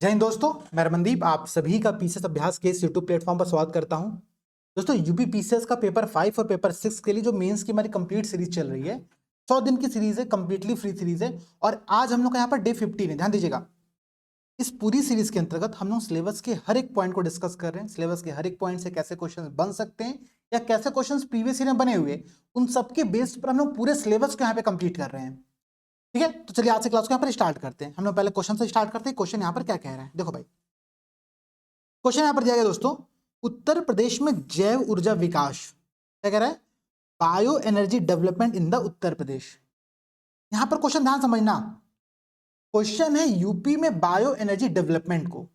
जय हिंद दोस्तों, मैं रमनदीप आप सभी का पीसीएस अभ्यास के इस यूट्यूब प्लेटफॉर्म पर स्वागत करता हूं। दोस्तों, यूपी पीसीएस का पेपर 5 और पेपर 6 के लिए जो मेंस की हमारी कंप्लीट सीरीज चल रही है, 100 दिन की सीरीज है, कंप्लीटली फ्री सीरीज है। और आज हम लोग का यहाँ पर डे 15 है। ध्यान दीजिएगा, इस पूरी सीरीज के अंतर्गत हम लोग सिलेबस के हर एक पॉइंट को डिस्कस कर रहे हैं। सिलेबस के हर एक पॉइंट से कैसे क्वेश्चन बन सकते हैं या कैसे क्वेश्चन प्रीवियस ईयर में बने हुए, उन सबके बेस पर हम लोग पूरे सिलेबस को यहाँ पे कंप्लीट कर रहे हैं। ठीक है, तो चलिए आज से क्लास को यहाँ पर स्टार्ट करते हैं। हम लोग पहले क्वेश्चन से स्टार्ट करते हैं। क्वेश्चन यहाँ पर क्या कह रहा है, देखो भाई। क्वेश्चन यहां पर दिया गया दोस्तों, उत्तर प्रदेश में जैव ऊर्जा विकास, क्या कह रहा है, bio energy development in the Uttar Pradesh. यहां पर क्वेश्चन ध्यान समझना, क्वेश्चन है यूपी में बायो एनर्जी डेवलपमेंट को।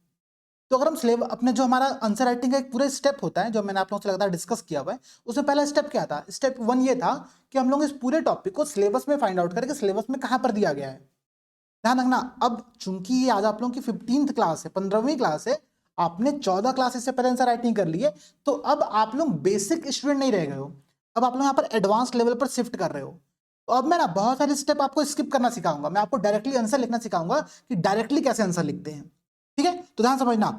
तो अगर हम सिलेबस अपने जो हमारा आंसर राइटिंग का एक पूरा स्टेप होता है, जो मैंने आप लोगों से लगातार डिस्कस किया हुआ है, उसमें पहला स्टेप क्या था? स्टेप 1 ये था कि हम लोग इस पूरे टॉपिक को सिलेबस में फाइंड आउट करें कि सिलेबस में कहां पर दिया गया है। ध्यान रखना, अब चूंकि ये आज आप लोगों की 15th क्लास है, 15वीं क्लास है, आपने 14 क्लासेस से पहले आंसर राइटिंग कर ली है, तो अब आप लोग बेसिक स्टूडेंट नहीं रह गए हो, अब आप लोग यहाँ पर एडवांस लेवल पर शिफ्ट कर रहे हो। तो अब मैं ना बहुत सारे स्टेप आपको स्किप करना सिखाऊंगा, मैं आपको डायरेक्टली आंसर लिखना सिखाऊंगा कि डायरेक्टली कैसे आंसर लिखते हैं। ठीक है, तो ध्यान समझना,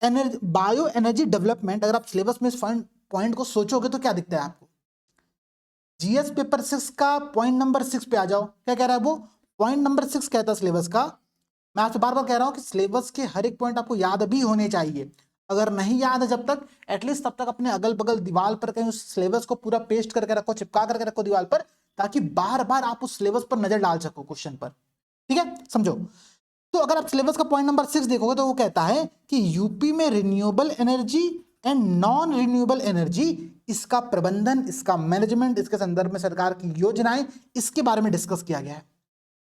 एनर्जी बायो एनर्जी डेवलपमेंट, अगर आप सिलेबस में इस पॉइंट को सोचोगे तो क्या दिखता है आपको? जीएस पेपर 6 का पॉइंट नंबर 6 पे आ जाओ। क्या कह रहा है वो? पॉइंट नंबर 6 कहता है सिलेबस का, मैं आपसे बार बार कह रहा हूं कि सिलेबस के हर एक पॉइंट आपको याद भी होने चाहिए। अगर नहीं याद है जब तक, एटलीस्ट तब तक अपने अगल बगल दीवार पर कहीं उस सिलेबस को पूरा पेस्ट करके रखो, चिपका करके रखो दीवार पर, ताकि बार बार आप उस सिलेबस पर नजर डाल सको क्वेश्चन पर। ठीक है, समझो। तो अगर आप सिलेबस का पॉइंट नंबर 6 देखोगे तो वो कहता है कि यूपी में renewable energy and non renewable energy, इसका प्रबंधन, इसका मैनेजमेंट, इसके संदर्भ में सरकार की योजनाएं, इसके बारे में डिस्कस किया गया है।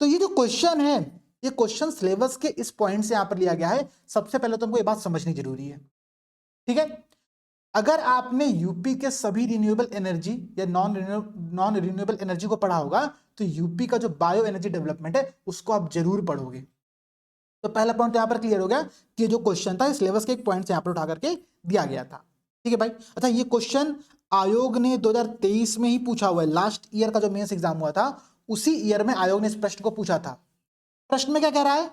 तो ये जो क्वेश्चन है, ये क्वेश्चन सिलेबस के इस पॉइंट से यहां पर लिया गया है। सबसे पहले तो हमको ये बात समझनी जरूरी है। ठीक है, अगर आपने यूपी के सभी रिन्यूएबल एनर्जी या नॉन रिन्यूएबल एनर्जी को पढ़ा होगा, तो यूपी का जो बायो एनर्जी डेवलपमेंट है उसको आप जरूर पढ़ोगे। तो पहला पॉइंट यहां पर क्लियर हो गया कि जो क्वेश्चन था सिलेबस के एक पॉइंट से यहां पर उठा करके दिया गया था। ठीक है भाई। अच्छा, ये क्वेश्चन आयोग ने 2023 में ही पूछा हुआ है। लास्ट ईयर का जो मेंस एग्जाम हुआ था, उसी ईयर में आयोग ने इस प्रश्न को पूछा था। प्रश्न में क्या कह रहा है?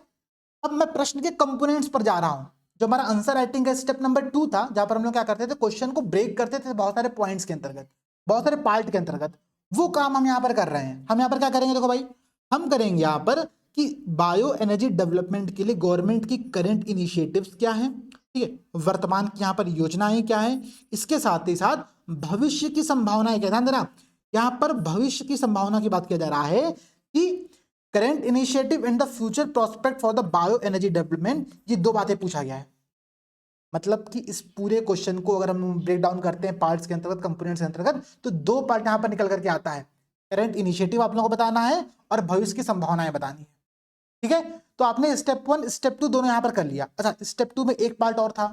अब मैं प्रश्न के कंपोनेंट्स पर जा रहा हूं। जो हमारा आंसर राइटिंग का स्टेप नंबर 2 था, जहां पर हम लोग क्या करते थे, क्वेश्चन को ब्रेक करते थे बहुत सारे पॉइंट्स के अंतर्गत, बहुत सारे पार्ट के अंतर्गत, वो काम हम यहां पर कर रहे हैं। हम यहां पर क्या करेंगे, देखो भाई, हम करेंगे यहां पर कि बायो एनर्जी डेवलपमेंट के लिए गवर्नमेंट की करंट इनिशिएटिव्स क्या है, ठीक है, वर्तमान की यहां पर योजनाएं क्या है, इसके साथ ही साथ भविष्य की संभावनाएं क्या। ध्यान देना, यहां पर भविष्य की संभावना की बात किया जा रहा है कि current initiative and the future prospect for the bio energy development, ये दो बातें पूछा गया है। मतलब कि इस पूरे क्वेश्चन को अगर हम ब्रेक डाउन करते हैं पार्ट्स के अंतर्गत, कंपोनेंट्स के अंतर्गत, तो दो पार्ट यहां पर निकल करके आता है। करंट इनिशिएटिव आप लोगों को बताना है और भविष्य की संभावनाएं बतानी है। ठीक है, तो आपने स्टेप 1 स्टेप 2 दोनों यहां पर कर लिया। अच्छा, स्टेप 2 में एक पार्ट और था।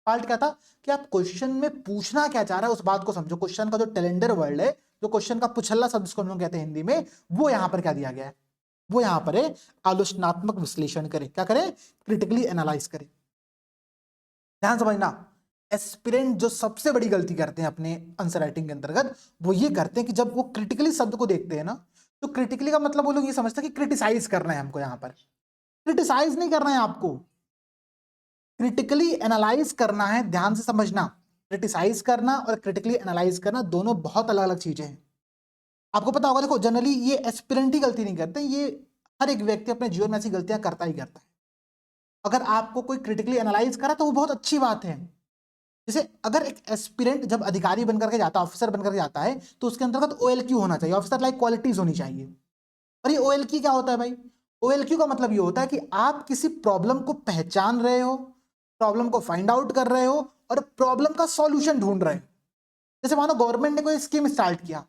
पार्ट क्या था कि आप क्वेश्चन में पूछना क्या चाह रहा है उस बात को समझो। क्वेश्चन का जो टेलेंडर वर्ड है, जो क्वेश्चन का पुछल्ला शब्द जिसको हम लोग कहते हैं हिंदी में, वो यहां पर क्या दिया गया है, वो यहां पर है आलोचनात्मक विश्लेषण करें। क्या करें? क्रिटिकली एनालाइज करें। ध्यान समझना, एस्पिरेंट जो सबसे बड़ी गलती करते हैं अपने आंसर राइटिंग के अंतर्गत, वो ये करते हैं कि जब वो क्रिटिकली शब्द को देखते हैं ना, तो क्रिटिकली का मतलब वो लोग ये समझते हैं कि क्रिटिसाइज करना है हमको। यहां पर क्रिटिसाइज नहीं करना है आपको, क्रिटिकली एनालाइज करना है। ध्यान से समझना, क्रिटिसाइज करना और क्रिटिकली एनालाइज करना दोनों बहुत अलग अलग चीजें हैं। आपको पता होगा, देखो जनरली ये एस्पिरेंट ही गलती नहीं करते, ये हर एक व्यक्ति अपने जीवन में ऐसी गलतियां करता ही करता है। अगर आपको कोई क्रिटिकली एनालाइज करा तो वो बहुत अच्छी बात है। जैसे अगर एक एस्पिरेंट जब अधिकारी बनकर के जाता है, ऑफिसर बनकर के जाता है, तो उसके अंतर्गत OLQ होना चाहिए, ऑफिसर लाइक क्वालिटीज होनी चाहिए। और ये OLQ क्या होता है भाई? OLQ का मतलब ये होता है कि आप किसी प्रॉब्लम को पहचान रहे हो, प्रॉब्लम को फाइंड आउट कर रहे हो और प्रॉब्लम का सॉल्यूशन ढूंढ रहे हो। जैसे मानो गवर्नमेंट ने कोई स्कीम स्टार्ट किया,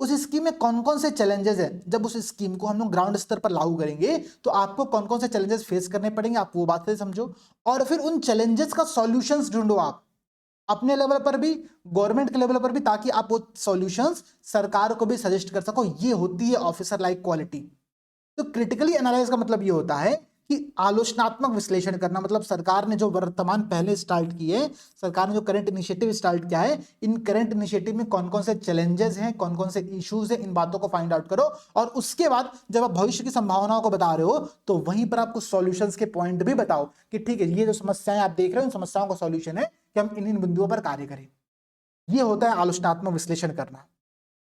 उस स्कीम में कौन कौन से चैलेंजेस है, जब उस स्कीम को हम लोग ग्राउंड स्तर पर लागू करेंगे तो आपको कौन कौन से चैलेंजेस फेस करने पड़ेंगे, आप वो बात से समझो और फिर उन चैलेंजेस का सॉल्यूशंस ढूंढो आप अपने लेवल पर भी, गवर्नमेंट के लेवल पर भी, ताकि आप वो सॉल्यूशंस सरकार को भी सजेस्ट कर सको। ये होती है ऑफिसर लाइक क्वालिटी। तो क्रिटिकली एनालाइज का मतलब ये होता है कि आलोचनात्मक विश्लेषण करना, मतलब सरकार ने जो वर्तमान पहले स्टार्ट किए, सरकार ने जो करंट इनिशिएटिव स्टार्ट किया है, इन करंट इनिशिएटिव में कौन कौन से चैलेंजेस हैं, कौन कौन से इश्यूज हैं, इन बातों को फाइंड आउट करो। और उसके बाद जब आप भविष्य की संभावनाओं को बता रहे हो तो वहीं पर आप कुछ सॉल्यूशंस के पॉइंट भी बताओ कि ठीक है, ये जो समस्याएं आप देख रहे हो, इन समस्याओं का सॉल्यूशन है कि हम इन बिंदुओं पर कार्य करें। ये होता है आलोचनात्मक विश्लेषण करना।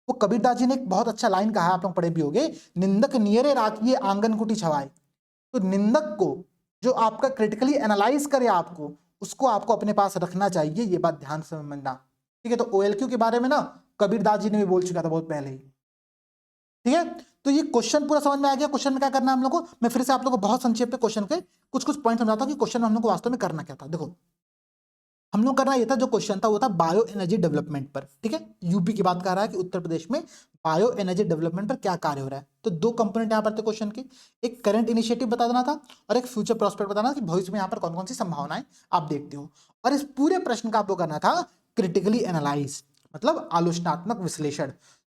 वो कबीरदास जी ने एक बहुत अच्छा लाइन कहा, आप लोग पढ़े भी होंगे, निंदक नियरे राखिए आंगन कुटी छवाए। तो निंदक को जो आपका क्रिटिकली एनालाइज करे आपको, उसको आपको अपने पास रखना चाहिए। ये बात ध्यान से समझना, ठीक है। तो OLQ के बारे में ना कबीरदास जी ने भी बोल चुका था बहुत पहले ही, ठीक है। तो ये क्वेश्चन पूरा समझ में आ गया। क्वेश्चन में क्या करना है हम लोग को, मैं फिर से आप लोग को बहुत संक्षेप में क्वेश्चन के कुछ कुछ पॉइंट समझाता हूं कि क्वेश्चन में हम लोग को वास्तव में करना क्या था। देखो, हम लोग करना ये था, जो क्वेश्चन था वो था बायो एनर्जी डेवलपमेंट पर, ठीक है। यूपी की बात कर रहा है कि उत्तर प्रदेश में बायो एनर्जी डेवलपमेंट पर क्या कार्य हो रहा है। तो दो कंपोनेंट यहाँ पर थे क्वेश्चन के, एक करंट इनिशिएटिव बता देना था और एक फ्यूचर प्रोस्पेक्ट बताना कि भविष्य में यहाँ पर कौन कौन सी संभावनाएं आप देखते हो। और इस पूरे प्रश्न का आपको करना था क्रिटिकली एनालाइज, मतलब आलोचनात्मक विश्लेषण।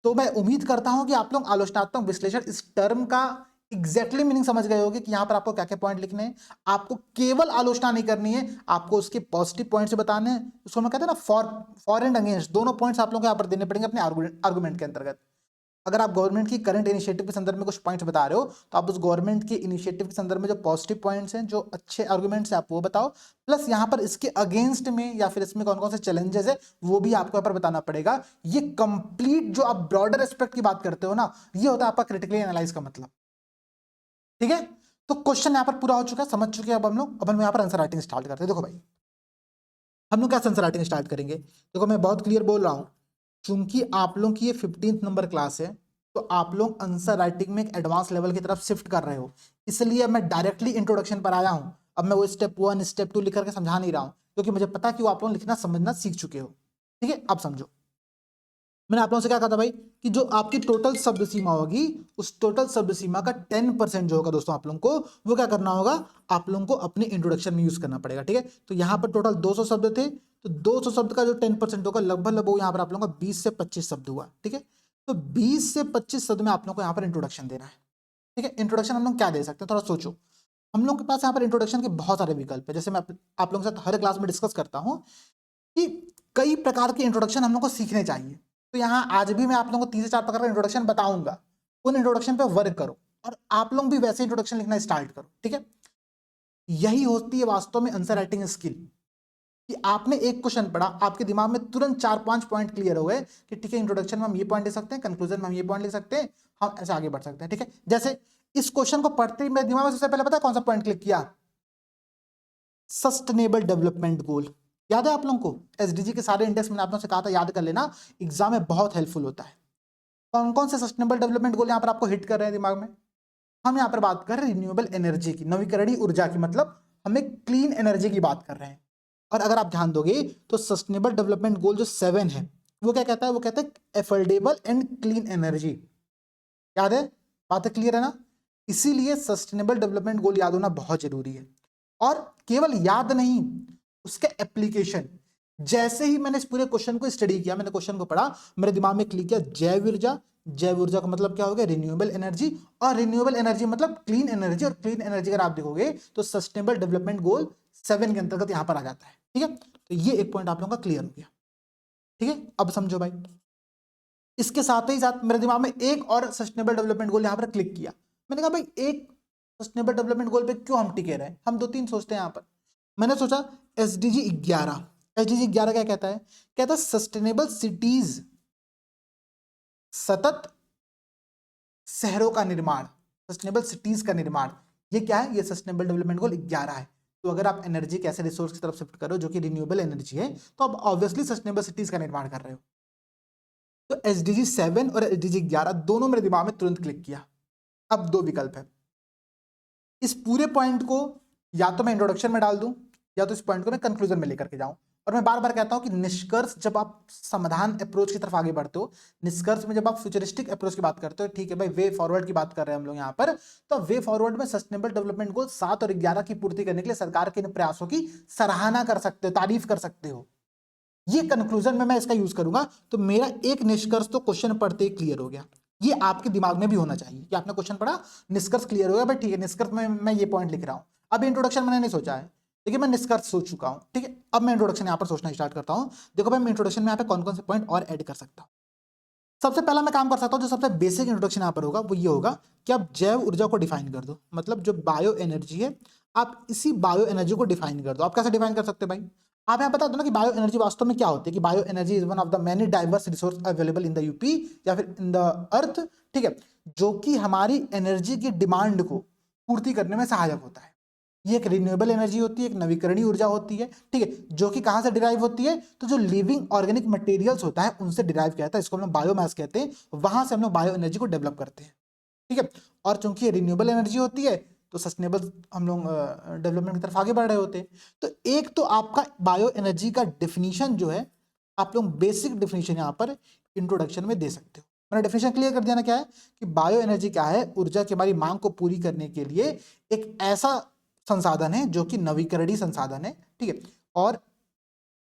तो मैं उम्मीद करता हूं कि आप लोग आलोचनात्मक विश्लेषण इस टर्म का एग्जैक्टली मीनिंग समझ गए होगे कि यहां पर आपको क्या क्या पॉइंट लिखने हैं। आपको केवल आलोचना नहीं करनी है, आपको उसके पॉजिटिव पॉइंट्स बताने हैं। उसको हम कहते हैं ना फॉर एंड अगेंस्ट, दोनों पॉइंट्स आप लोगों को यहां पर देने पड़ेंगे अपने आर्गुमेंट के अंतर्गत। अगर आप गवर्नमेंट की करंट इनिशिएटिव के संदर्भ में कुछ पॉइंट्स बता रहे हो तो आप उस गवर्नमेंट के इनिशिएटिव के संदर्भ में जो पॉजिटिव पॉइंट्स हैं, जो अच्छे आर्गुमेंट्स हैं, आप वो बताओ। प्लस यहाँ पर इसके अगेंस्ट में या फिर इसमें कौन कौन से चैलेंजेस है वो भी आपको यहाँ पर बताना पड़ेगा। ये कंप्लीट जो आप ब्रॉडर एस्पेक्ट की बात करते हो ना, ये होता है आपका क्रिटिकली एनालाइज का मतलब, ठीक है। तो क्वेश्चन यहाँ पर पूरा हो चुका है, समझ चुके हैं। अब हम यहाँ पर आंसर राइटिंग स्टार्ट करते हैं। देखो भाई, हम लोग क्या आंसर राइटिंग स्टार्ट करेंगे। देखो, मैं बहुत क्लियर बोल रहा हूँ, चूंकि आप लोग की ये 15th नंबर क्लास है, तो आप लोग आंसर राइटिंग में एक एडवांस लेवल की तरफ शिफ्ट कर रहे हो, इसलिए मैं डायरेक्टली इंट्रोडक्शन पर आया हूं। अब मैं वो स्टेप 1 स्टेप 2 लिख करके समझा नहीं रहा हूं, क्योंकि मुझे पता है कि वो आप लोग लिखना समझना सीख चुके हो, ठीक है। अब समझो, मैंने आप लोगों से क्या कहा था भाई कि जो आपकी टोटल शब्द सीमा होगी, उस टोटल शब्द सीमा का 10% जो होगा दोस्तों, आप लोगों को वो क्या करना होगा, आप लोगों को अपने इंट्रोडक्शन में यूज करना पड़ेगा, ठीक है। तो यहाँ पर टोटल 200 शब्द थे, तो 200 शब्द का जो 10% होगा, लगभग यहाँ पर आप लोगों का 20 से 25 शब्द हुआ, ठीक है। तो 20 से 25 शब्द में आप लोगों को यहाँ पर इंट्रोडक्शन देना है, ठीक है। इंट्रोडक्शन हम लोग क्या दे सकते हैं, थोड़ा सोचो। हम लोग के पास यहाँ पर इंट्रोडक्शन के बहुत सारे विकल्प है, जैसे मैं आप लोगों के साथ हर क्लास में डिस्कस करता हूँ कि कई प्रकार के इंट्रोडक्शन हम लोग को सीखने चाहिए। तो यहाँ आज भी मैं आप लोगों को 3 से 4 प्रकार का इंट्रोडक्शन बताऊंगा, उन इंट्रोडक्शन पे वर्क करो और आप लोग भी वैसे इंट्रोडक्शन लिखना स्टार्ट करो, ठीक है। यही होती है वास्तव में आंसर राइटिंग स्किल, कि आपने एक क्वेश्चन पढ़ा, आपके दिमाग में तुरंत 4-5 पॉइंट क्लियर हो गए कि ठीक है, इंट्रोडक्शन में हम ये पॉइंट लिख सकते हैं, कंक्लूजन में हम ये पॉइंट लिख सकते हैं, हम ऐसे आगे बढ़ सकते हैं, ठीक है। जैसे इस क्वेश्चन को पढ़ते ही मेरे दिमाग में सबसे पहले पता है कौन सा पॉइंट क्लिक किया, सस्टेनेबल डेवलपमेंट गोल। याद है आप लोगों को, एसडीजी के सारे इंडेक्स मैंने आप लोगों से कहा था याद कर लेना, एग्जाम में बहुत हेल्पफुल होता है। कौन कौन से सस्टेनेबल डेवलपमेंट गोल यहाँ पर आपको हिट कर रहे हैं दिमाग में। हम यहाँ पर बात कर रहे हैं रिन्यूएबल एनर्जी की, नवीकरणीय ऊर्जा की, मतलब हमें क्लीन एनर्जी की बात कर रहे हैं। और अगर आप ध्यान दोगे तो सस्टेनेबल डेवलपमेंट गोल जो 7 है वो क्या कहता है, वो कहता है एफोर्डेबल एंड क्लीन एनर्जी। याद है, बात क्लियर है ना। इसीलिए सस्टेनेबल डेवलपमेंट गोल याद होना बहुत जरूरी है। और केवल याद नहीं, उसके एप्लीकेशन। जैसे ही मैंने इस पूरे क्वेश्चन को स्टडी किया, मैंने क्वेश्चन को पढ़ा, मेरे दिमाग में क्लिक किया जैव ऊर्जा। जैव ऊर्जा का मतलब क्या हो गया, रिन्यूएबल एनर्जी, और रिन्यूएबल एनर्जी मतलब क्लीन एनर्जी, और क्लीन एनर्जी अगर आप देखोगे तो सस्टेनेबल डेवलपमेंट गोल 7 के अंतर्गत यहां पर आ जाता है, ठीक है। तो ये एक पॉइंट आप लोगों का क्लियर हो गया, ठीक है। अब समझो भाई, इसके साथ ही साथ मेरे दिमाग में एक और सस्टेनेबल डेवलपमेंट गोल यहां पर क्लिक किया। मैंने कहा भाई, एक सस्टेनेबल डेवलपमेंट गोल पे क्यों हम टिके रहे, हम 2-3 सोचते हैं यहां पर। मैंने सोचा एसडीजी 11, एसडीजी 11 क्या कहता है, कहता है सस्टेनेबल सिटीज, सतत शहरों का निर्माण, सस्टेनेबल सिटीज का निर्माण। ये क्या है, ये सस्टेनेबल डेवलपमेंट गोल 11 है। तो अगर आप एनर्जी के ऐसे रिसोर्स की तरफ शिफ्ट करो जो कि रिन्यूएबल एनर्जी है, तो आप ऑब्वियसली सस्टेनेबल सिटीज का निर्माण कर रहे हो। तो एसडीजी 7 और एसडीजी 11 दोनों मेरे दिमाग में तुरंत क्लिक किया। अब दो विकल्प है, इस पूरे पॉइंट को या तो मैं इंट्रोडक्शन में डाल दूं, या तो इस पॉइंट को मैं कंक्लूजन में लेकर के जाऊं। और मैं बार बार कहता हूं कि निष्कर्ष जब आप समाधान अप्रोच की तरफ आगे बढ़ते हो, निष्कर्ष में जब आप फ्यूचरिस्टिक अप्रोच की बात करते हो, ठीक है भाई, वे फॉरवर्ड की बात कर रहे हैं हम लोग यहां पर, तो वे फॉरवर्ड में सस्टेनेबल डेवलपमेंट गोल 7 और 11 की पूर्ति करने के लिए सरकार के इन प्रयासों की सराहना कर सकते हो, तारीफ कर सकते हो। ये कंक्लूजन में मैं इसका यूज करूंगा, तो मेरा एक निष्कर्ष तो क्वेश्चन पढ़ते ही क्लियर हो गया। ये आपके दिमाग में भी होना चाहिए कि आपने क्वेश्चन पढ़ा, निष्कर्ष क्लियर हो गया भाई, ठीक है, निष्कर्ष में मैं ये पॉइंट लिख रहा हूँ। अब इंट्रोडक्शन मैंने नहीं सोचा है, देखिए मैं निष्कर्ष सोच चुका हूँ, ठीक है। अब मैं इंट्रोडक्शन यहाँ पर सोचना स्टार्ट करता हूँ। देखो भाई, मैं इंट्रोडक्शन में यहाँ पे कौन कौन से पॉइंट और ऐड कर सकता हूँ। सबसे पहला मैं काम कर सकता हूँ, जो सबसे बेसिक इंट्रोडक्शन यहाँ पर होगा वो ये होगा कि आप जैव ऊर्जा को डिफाइन कर दो। मतलब जो बायो एनर्जी है, आप इसी बायो एनर्जी को डिफाइन कर दो। आप कैसे डिफाइन कर सकते हैं भाई, आप यहाँ बता दो ना कि बायो एनर्जी वास्तव में क्या होती है। कि bio energy is one of the many diverse resource available in the UP या फिर इन द अर्थ, ठीक है, जो कि हमारी एनर्जी की डिमांड को पूर्ति करने में सहायक होता है। ये एक रिन्यूएबल एनर्जी होती है, एक नवीकरणीय ऊर्जा होती है, ठीक है, जो कि कहाँ से डिराइव होती है, तो जो लिविंग ऑर्गेनिक मटेरियल्स होता है उनसे डिराइव किया जाता है। इसको हम लोग बायोमास कहते हैं। वहां से हम लोग बायो एनर्जी को डेवलप करते हैं, ठीक है। और चूंकि ये रिन्यूएबल एनर्जी होती है तो सस्टेनेबल हम लोग डेवलपमेंट की तरफ आगे बढ़ रहे होते हैं। तो एक तो आपका बायो एनर्जी का डिफिनीशन जो है, आप लोग बेसिक डिफिनीशन यहाँ पर इंट्रोडक्शन में दे सकते हो। मैंने डेफिनेशन क्लियर कर दिया ना, क्या है कि बायो एनर्जी क्या है, ऊर्जा की हमारी मांग को पूरी करने के लिए एक ऐसा संसाधन है जो कि नवीकरणीय संसाधन है, ठीक है। और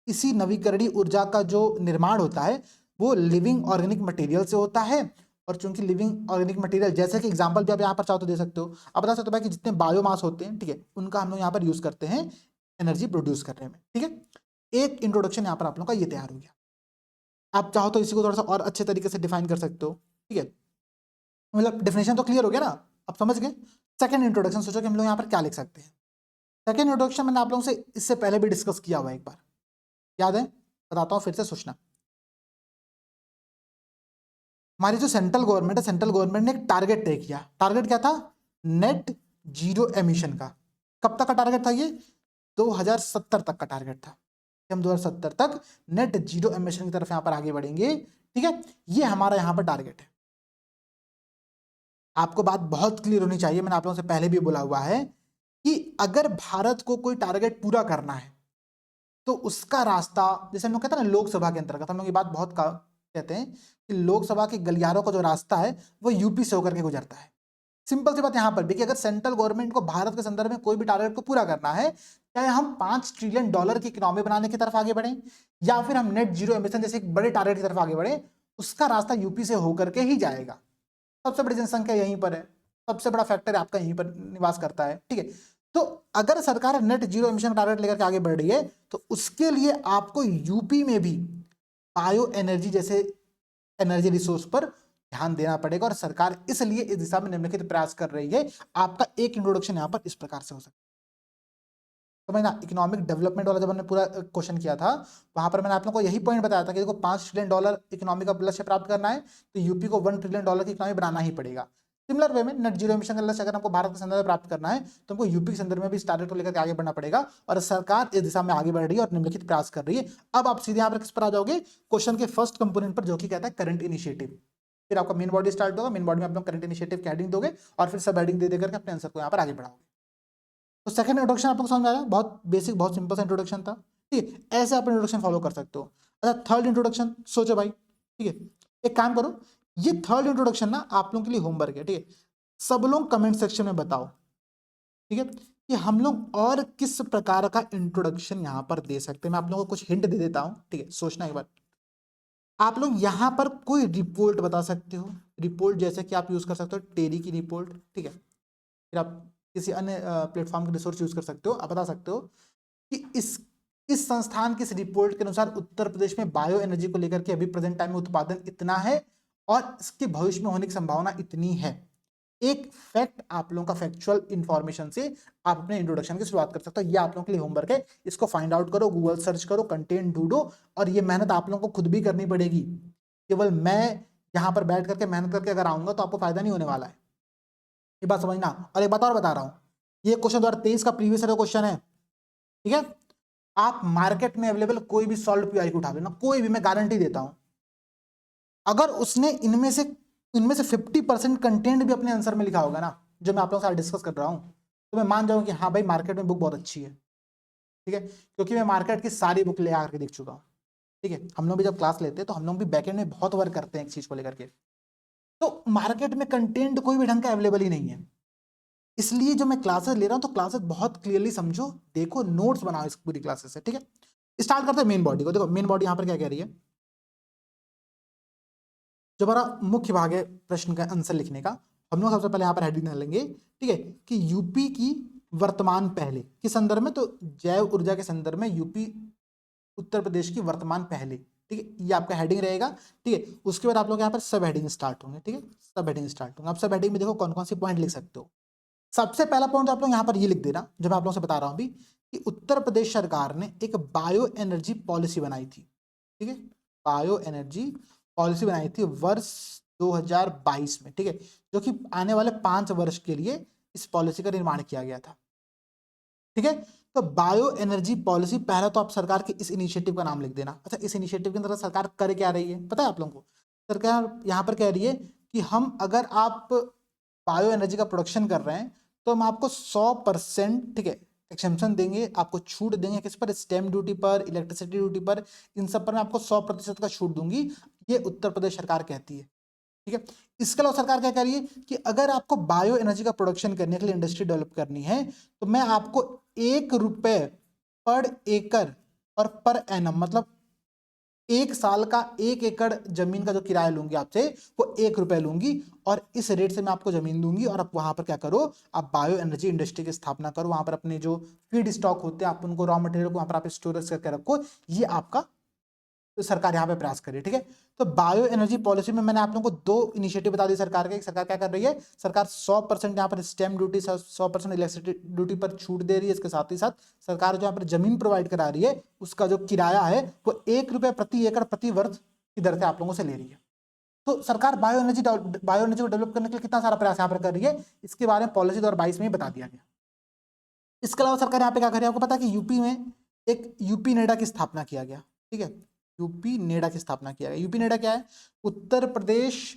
इसी नवीकरणीय ऊर्जा का जो निर्माण होता है वो लिविंग ऑर्गेनिक मटेरियल से होता है। और चूंकि लिविंग ऑर्गेनिक मटेरियल, जैसे कि एग्जांपल भी आप यहाँ पर चाहो तो दे सकते हो। आप बता सकते हो भाई कि जितने बायोमास होते हैं, ठीक है, उनका हम लोग यहाँ पर यूज करते हैं एनर्जी प्रोड्यूस करने में, ठीक है। एक इंट्रोडक्शन यहाँ पर आप लोगों का ये तैयार हो गया। आप चाहो तो इसी को थोड़ा सा और अच्छे तरीके से डिफाइन कर सकते हो, ठीक है। मतलब डेफिनेशन तो क्लियर हो गया ना, आप समझ गए। सेकंड इंट्रोडक्शन सोचो कि हम लोग यहाँ पर क्या लिख सकते हैं। सेकंड इंट्रोडक्शन मैंने आप लोगों से इससे पहले भी डिस्कस किया हुआ एक बार, याद है, बताता हूँ फिर से सोचना। हमारी जो सेंट्रल गवर्नमेंट है, सेंट्रल गवर्नमेंट ने एक टारगेट तय किया। टारगेट क्या था, नेट जीरो एमिशन का। कब तक का टारगेट था ये, 2070 तक का टारगेट था कि हम 2070 तक नेट जीरो एमिशन की तरफ यहाँ पर आगे बढ़ेंगे, ठीक है। ये हमारा यहाँ पर टारगेट है। आपको बात बहुत क्लियर होनी चाहिए, मैंने आप लोगों से पहले भी बोला हुआ है कि अगर भारत को कोई टारगेट पूरा करना है तो उसका रास्ता, जैसे हम लोग कहते हैं ना लोकसभा के अंतर्गत, हम लोग ये बात बहुत कहते हैं कि लोकसभा के गलियारों का जो रास्ता है वो यूपी से होकर के गुजरता है। सिंपल सी बात यहां पर भी कि अगर सेंट्रल गवर्नमेंट को भारत के संदर्भ में कोई भी टारगेट को पूरा करना है, चाहे हम $5 ट्रिलियन की इकोनॉमी बनाने की तरफ आगे बढ़े या फिर हम नेट जीरो एमिशन जैसे एक बड़े टारगेट की तरफ आगे बढ़े, उसका रास्ता यूपी से होकर के ही जाएगा। सबसे बड़ी जनसंख्या यहीं पर है, सबसे बड़ा फैक्टर आपका यहीं पर निवास करता है, ठीक है। तो अगर सरकार नेट जीरो एमिशन टारगेट लेकर के आगे बढ़ रही है तो उसके लिए आपको यूपी में भी बायो एनर्जी जैसे एनर्जी रिसोर्स पर ध्यान देना पड़ेगा। और सरकार इसलिए इस दिशा में निम्नलिखित प्रयास कर रही है। आपका एक इंट्रोडक्शन यहाँ पर इस प्रकार से हो सकता है। समझना, इकोनॉमिक डेवलपमेंट वाला जब हमने पूरा क्वेश्चन किया था, वहां पर मैंने आप लोगों को यही पॉइंट बताया था कि देखो $5 ट्रिलियन इकोनॉमी का लक्ष्य प्राप्त करना है तो यूपी को $1 ट्रिलियन की इकोनॉमी बनाना ही पड़ेगा। सिमिलर वे में नेट जीरो एमिशन का लक्ष्य अगर हमको भारत के संदर्भ में प्राप्त करना है तो हमको यूपी के संदर्भ में भी इस टारगेट को लेकर के आगे बढ़ना पड़ेगा। और सरकार इस दिशा में आगे बढ़ रही है और निम्नलिखित प्रयास कर रही है। अब आप सीधे यहाँ पर किस पर आ जाओगे, क्वेश्चन के फर्स्ट कंपोनेंट पर, जो कि कहता है करंट इनिशिएटिव। फिर आपका मेन बॉडी स्टार्ट होगा, मेन बॉडी में आप लोग करंट इनिशिएटिव की हेडिंग दोगे और फिर सब हेडिंग दे देकर के अपने आंसर को यहाँ पर आगे बढ़ाओगे। तो सेकंड इंट्रोडक्शन आप लोग को समझ आया, बहुत बेसिक बहुत सिंपल सा इंट्रोडक्शन था, ठीक है। ऐसे आप इंट्रोडक्शन फॉलो कर सकते हो। अच्छा, थर्ड इंट्रोडक्शन सोचो भाई, ठीक है। एक काम करो, ये थर्ड इंट्रोडक्शन ना आप लोगों के लिए होमवर्क है, ठीक है। सब लोग कमेंट सेक्शन में बताओ, ठीक है, कि हम लोग और किस प्रकार का इंट्रोडक्शन यहाँ पर दे सकते हैं। मैं आप लोगों को कुछ हिंट दे देता हूँ, ठीक है, सोचना एक बार। आप लोग यहाँ पर कोई रिपोर्ट बता सकते हो। रिपोर्ट जैसे कि आप यूज कर सकते हो टेरी की रिपोर्ट, ठीक है। फिर आप किसी अन्य प्लेटफॉर्म के रिसोर्स यूज कर सकते हो। आप बता सकते हो कि इस संस्थान की इस रिपोर्ट के अनुसार उत्तर प्रदेश में बायो एनर्जी को लेकर के अभी प्रेजेंट टाइम में उत्पादन इतना है और इसके भविष्य में होने की संभावना इतनी है। एक फैक्ट आप लोगों का फैक्चुअल इंफॉर्मेशन से आप अपने इंट्रोडक्शन की शुरुआत कर सकते हो। ये आप लोगों के लिए होमवर्क है, इसको फाइंड आउट करो, गूगल सर्च करो, कंटेंट ढूंढो। और ये मेहनत आप लोगों को खुद भी करनी पड़ेगी। केवल मैं यहाँ पर बैठ करके मेहनत करके अगर आऊंगा तो आपको फायदा नहीं होने वाला है, ये बात समझना। और एक बात और बता रहा हूं, ये क्वेश्चन 2023 का प्रीवियस ईयर क्वेश्चन है, ठीक है। आप मार्केट में अवेलेबल कोई भी सॉल्व पीआई को उठा लेना, कोई भी, मैं गारंटी देता हूं। अगर उसने इनमें से 50% कंटेंट भी अपने आंसर में लिखा होगा ना, जो मैं आप लोगों के साथ डिस्कस कर रहा हूं, तो मैं मान जाऊं कि हाँ भाई मार्केट में बुक बहुत अच्छी है, ठीक है। क्योंकि मैं मार्केट की सारी बुक ले आकर के देख चुका हूं, ठीक है। हम लोग भी जब क्लास लेते हैं तो हम लोग भी बैकएंड में बहुत वर्क करते हैं एक चीज को लेकर के। तो मार्केट में कंटेंट कोई भी ढंग का अवेलेबल ही नहीं है। इसलिए जो मैं क्लासेस ले रहा हूं तो क्लासेस बहुत क्लियरली समझो, देखो, नोट्स बनाओ इस पूरी क्लासेस से, ठीक है। स्टार्ट करते हैं मेन बॉडी को। देखो मेन बॉडी यहां पर क्या कह रही है, जो हमारा मुख्य भाग है प्रश्न का आंसर लिखने का, हम लोग सबसे पहले यहाँ पर हेडिंग डालेंगे, ठीक है, कि यूपी की वर्तमान पहले किस संदर्भ में, तो जैव ऊर्जा के संदर्भ में यूपी उत्तर प्रदेश की वर्तमान पहले, ठीक है, ये आपका हेडिंग रहेगा। ठीक है, उसके बाद आप लोग यहाँ पर सब हेडिंग स्टार्ट होंगे। ठीक है, सब हेडिंग स्टार्ट होंगे। आप सब हेडिंग में देखो कौन कौन सी पॉइंट लिख सकते हो। सबसे पहला पॉइंट तो आप लोग यहाँ पर ये लिख देना, जो मैं आप लोगों से बता रहा हूँ अभी, कि उत्तर प्रदेश सरकार ने एक बायो एनर्जी पॉलिसी बनाई थी। ठीक है, बायो एनर्जी पॉलिसी बनाई थी वर्ष 2022 में। ठीक है, जो कि आने वाले 5 वर्ष के लिए इस पॉलिसी का निर्माण किया गया था। ठीक है, तो बायो एनर्जी पॉलिसी, पहला तो आप सरकार के इस इनिशिएटिव का नाम लिख देना। अच्छा, इस इनिशिएटिव के अंदर सरकार कर क्या रही है पता है आप लोगों को? सरकार यहाँ पर कह रही है कि हम, अगर आप बायो एनर्जी का प्रोडक्शन कर रहे हैं तो हम आपको 100%, ठीक है, एक्सेम्पशन देंगे, आपको छूट देंगे। किस पर? स्टैम्प ड्यूटी पर, इलेक्ट्रिसिटी ड्यूटी पर, इन सब पर मैं आपको 100% का छूट दूंगी। ये उत्तर प्रदेश सरकार कहती है। ठीक है, इसके अलावा सरकार क्या कह रही है कि अगर आपको बायो एनर्जी का प्रोडक्शन करने के लिए इंडस्ट्री डेवलप करनी है तो मैं आपको 1 रुपए पर एकड़ और पर एनम, मतलब 1 साल का 1 एकड़ जमीन का जो किराया लूंगी आपसे, वो 1 रुपए लूंगी, और इस रेट से मैं आपको जमीन दूंगी, और आप वहां पर क्या करो, आप बायो एनर्जी इंडस्ट्री की स्थापना करो। वहां पर अपने जो फीड स्टॉक होते हैं, आप उनको, रॉ मटेरियल को वहां पर आप स्टोरेज करके रखो। ये आपका तो सरकार यहाँ पे प्रयास कर रही है। ठीक है, तो बायो एनर्जी पॉलिसी में मैंने आप लोगों को 2 इनिशिएटिव बता दी सरकार के। सरकार क्या कर रही है? सरकार 100% यहाँ पर स्टैम्प ड्यूटी, 100% इलेक्ट्रिसिटी ड्यूटी पर छूट दे रही है। इसके साथ ही साथ सरकार जो यहाँ पर जमीन प्रोवाइड करा रही है, उसका जो किराया है वो 1 रुपए प्रति एकड़ प्रति वर्ष की दर से आप लोगों से ले रही है। तो सरकार बायो एनर्जी को डेवलप करने के लिए कितना सारा प्रयास यहाँ पर कर रही है, इसके बारे में पॉलिसी 2022 में ही बता दिया गया। इसके अलावा सरकार यहाँ पे क्या कर रही है, आपको पता है कि यूपी में एक यूपी नेडा की स्थापना किया गया। ठीक है, यूपी नेडा की स्थापना किया गया। यूपी नेडा क्या है? Uttar Pradesh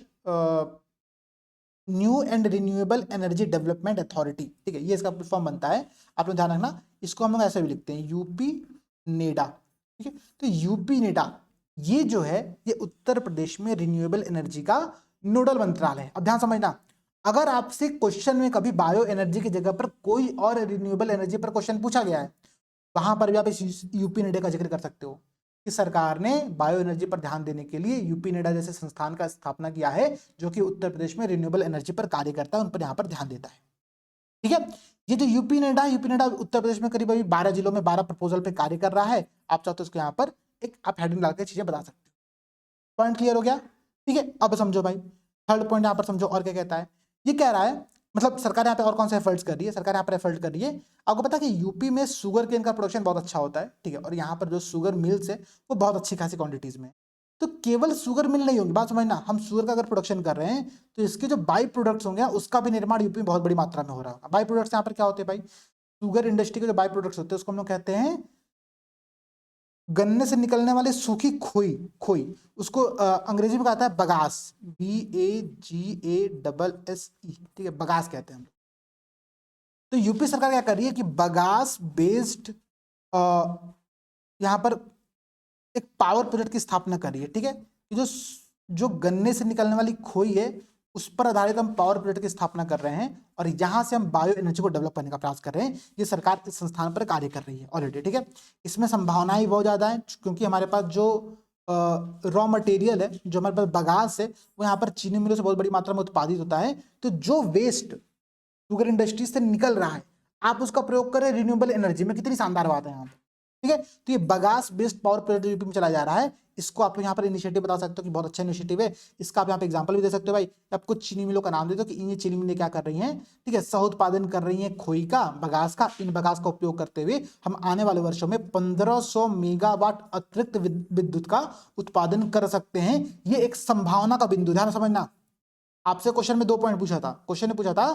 new and renewable energy development authority. ठीक है, ये इसका फॉर्म बनता है, आप लोग ध्यान रखना। इसको हम लोग ऐसे भी लिखते हैं, यूपी नेडा। ठीक है, तो यूपी नेडा ये जो है, ये उत्तर प्रदेश में रिन्यूएबल एनर्जी का नोडल मंत्रालय है। अब ध्यान समझना, अगर आपसे क्वेश्चन में कभी बायो एनर्जी की जगह पर कोई और रिन्यूएबल एनर्जी पर क्वेश्चन पूछा गया है, वहां पर भी आप इस यूपी नेडा का जिक्र कर सकते हो कि सरकार ने बायो एनर्जी पर ध्यान देने के लिए यूपी नेडा जैसे संस्थान का स्थापना किया है, जो कि उत्तर प्रदेश में रिन्यूएबल एनर्जी पर कार्य करता है, उन पर यहाँ पर ध्यान देता है। ठीक है, ये जो यूपी नेडा उत्तर प्रदेश में करीब अभी 12 जिलों में 12 प्रपोजल पे कार्य कर रहा है। आप चाहते हो इसको यहाँ पर एक आप हेडिंग डालकर चीजें बता सकते हो। पॉइंट क्लियर हो गया? ठीक है, अब समझो भाई, थर्ड पॉइंट यहाँ पर समझो और क्या कहता है। ये कह रहा है, मतलब सरकार यहाँ पे और कौन से एफर्ट्स कर रही है? सरकार यहाँ पर एफर्ट कर रही है, आपको पता है कि यूपी में शुगर केन का प्रोडक्शन बहुत अच्छा होता है। ठीक है, और यहाँ पर जो शुगर मिल्स है वो बहुत अच्छी खासी क्वांटिटीज में। तो केवल शुगर मिल नहीं होंगी, बात समझना, हम शुगर का अगर प्रोडक्शन कर रहे हैं तो इसके जो बाई प्रोडक्ट्स होंगे उसका भी निर्माण यूपी में बहुत बड़ी मात्रा में हो रहा है। बाई प्रोडक्ट्स यहाँ पर क्या होते हैं भाई? शुगर इंडस्ट्री के जो बाई प्रोडक्ट्स होते हैं उसको हम लोग कहते हैं गन्ने से निकलने वाली सूखी खोई। खोई उसको अंग्रेजी में कहता है बगास, BAGASSE। ठीक है, बगास कहते हैं हम। तो यूपी सरकार क्या कर रही है कि बगास बेस्ड यहाँ पर एक पावर प्रोजेक्ट की स्थापना कर रही है। ठीक है, कि जो गन्ने से निकलने वाली खोई है उस पर आधारित हम पावर प्रोजेक्ट की स्थापना कर रहे हैं, और यहां से हम बायो एनर्जी को डेवलप करने का प्रयास कर रहे हैं। ये सरकार इस संस्थान पर कार्य कर रही है ऑलरेडी। ठीक है, इसमें संभावनाएं बहुत ज्यादा है, क्योंकि हमारे पास जो रॉ मटेरियल है, जो हमारे पास बगास है, वो यहाँ पर चीनी मिलों से बहुत बड़ी मात्रा में उत्पादित होता है। तो जो वेस्ट शुगर इंडस्ट्री से निकल रहा है, आप उसका प्रयोग करें रिन्यूएबल एनर्जी में, कितनी शानदार बात है यहाँ पर। ठीक है, तो ये bagasse based power project UP में चलाया जा रहा है। इसको आप यहाँ पर इनिशिएटिव बता सकते हो कि बहुत अच्छा इनिशिएटिव है। इसका आप यहाँ पे एग्जांपल भी दे सकते हो भाई, आप कुछ चीनी मिलों का नाम दे दो कि ये चीनी मिलें क्या कर रही हैं। ठीक है, सह उत्पादन कर रही हैं खोई का, बगास का। इन बगास का उपयोग करते हुए हम आने वाले वर्षों में 1500 मेगावाट अतिरिक्त विद्युत का उत्पादन कर सकते हैं। ये एक संभावना का बिंदु, ध्यान समझना। आपसे क्वेश्चन में 2 पॉइंट पूछा था, क्वेश्चन ने पूछा था